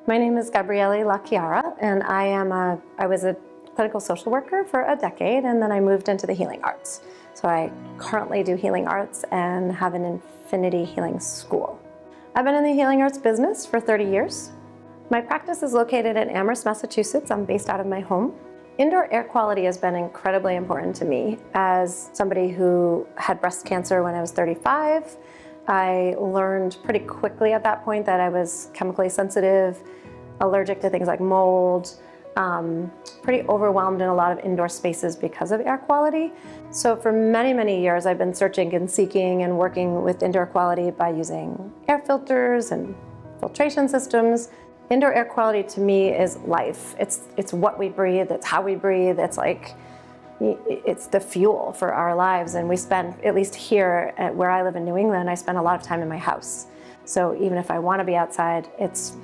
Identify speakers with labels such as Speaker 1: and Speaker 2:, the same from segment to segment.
Speaker 1: My name is Gabrielli LaChiara, and I was a clinical social worker for a decade, and then I moved into the healing arts. So I currently do healing arts and have an infinity healing school. I've been in the healing arts business for 30 years. My practice is located in Amherst, Massachusetts. I'm based out of my home. Indoor air quality has been incredibly important to me. As somebody who had breast cancer when I was 35, I learned pretty quickly at that point that I was chemically sensitive, allergic to things like mold, pretty overwhelmed in a lot of indoor spaces because of air quality. So for many, many years, I've been searching and seeking and working with indoor quality by using air filters and filtration systems. Indoor air quality to me is life. It's what we breathe, it's how we breathe, it's the fuel for our lives. And we spend, at least here where I live in New England, I spend a lot of time in my house. So even if I want to be outside, it's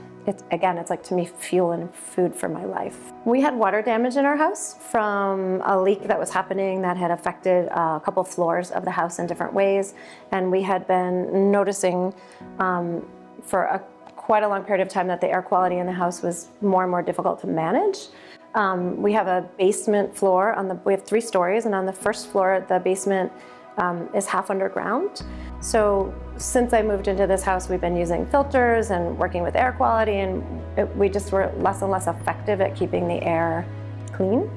Speaker 1: like, to me, fuel and food for my life. We had water damage in our house from a leak that was happening that had affected a couple floors of the house in different ways. And we had been noticing for quite a long period of time that the air quality in the house was more and more difficult to manage. We have a basement floor, we have 3 stories, and on the first floor, the basement is half underground. So since I moved into this house, we've been using filters and working with air quality, and we just were less and less effective at keeping the air clean.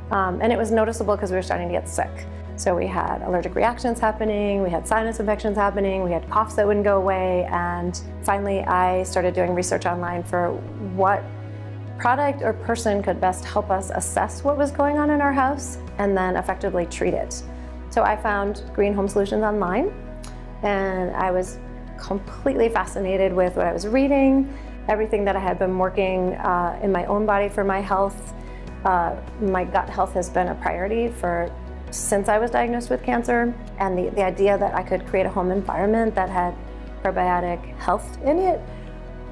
Speaker 1: And it was noticeable because we were starting to get sick. So we had allergic reactions happening, we had sinus infections happening, we had coughs that wouldn't go away, and finally I started doing research online for what product or person could best help us assess what was going on in our house and then effectively treat it. So I found Green Home Solutions online, and I was completely fascinated with what I was reading, everything that I had been working in my own body for my health. My gut health has been a priority since I was diagnosed with cancer, and the idea that I could create a home environment that had probiotic health in it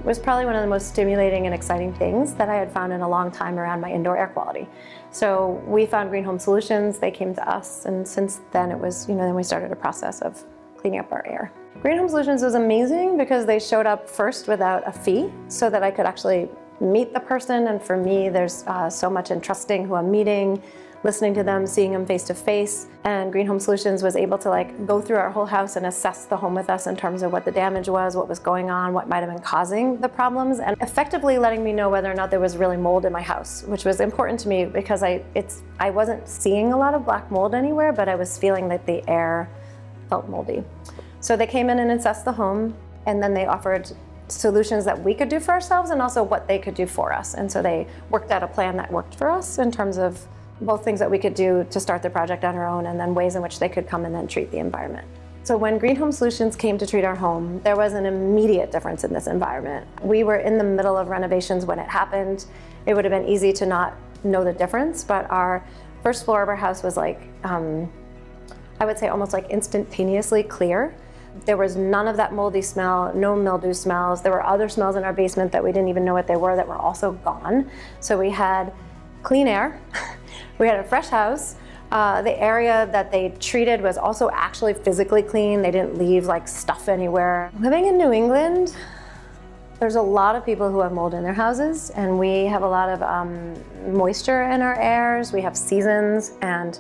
Speaker 1: was probably one of the most stimulating and exciting things that I had found in a long time around my indoor air quality. So we found Green Home Solutions, they came to us, and since then it was, then we started a process of cleaning up our air. Green Home Solutions was amazing because they showed up first without a fee so that I could actually meet the person, and for me there's so much in trusting who I'm meeting, listening to them, seeing them face to face. And Green Home Solutions was able to go through our whole house and assess the home with us in terms of what the damage was, what was going on, what might have been causing the problems, and effectively letting me know whether or not there was really mold in my house, which was important to me because I wasn't seeing a lot of black mold anywhere, but I was feeling that the air felt moldy. So they came in and assessed the home, and then they offered solutions that we could do for ourselves and also what they could do for us. And so they worked out a plan that worked for us in terms of both things that we could do to start the project on our own, and then ways in which they could come and then treat the environment. So when Green Home Solutions came to treat our home, there was an immediate difference in this environment. We were in the middle of renovations when it happened. It would have been easy to not know the difference, but our first floor of our house was I would say almost instantaneously clear. There was none of that moldy smell, no mildew smells. There were other smells in our basement that we didn't even know what they were that were also gone. So we had clean air. We had a fresh house. The area that they treated was also actually physically clean. They didn't leave stuff anywhere. Living in New England, there's a lot of people who have mold in their houses, and we have a lot of moisture in our airs. We have seasons and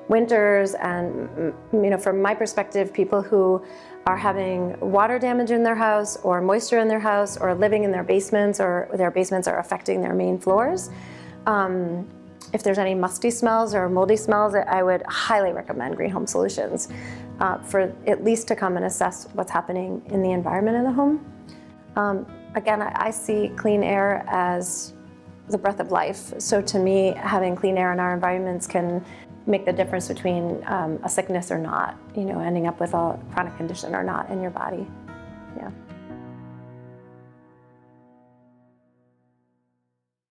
Speaker 1: winters, and from my perspective, people who are having water damage in their house or moisture in their house or living in their basements, or their basements are affecting their main floors. If there's any musty smells or moldy smells, I would highly recommend Green Home Solutions for at least to come and assess what's happening in the environment in the home. Again, I see clean air as the breath of life. So to me, having clean air in our environments can make the difference between a sickness or not, ending up with a chronic condition or not in your body. Yeah.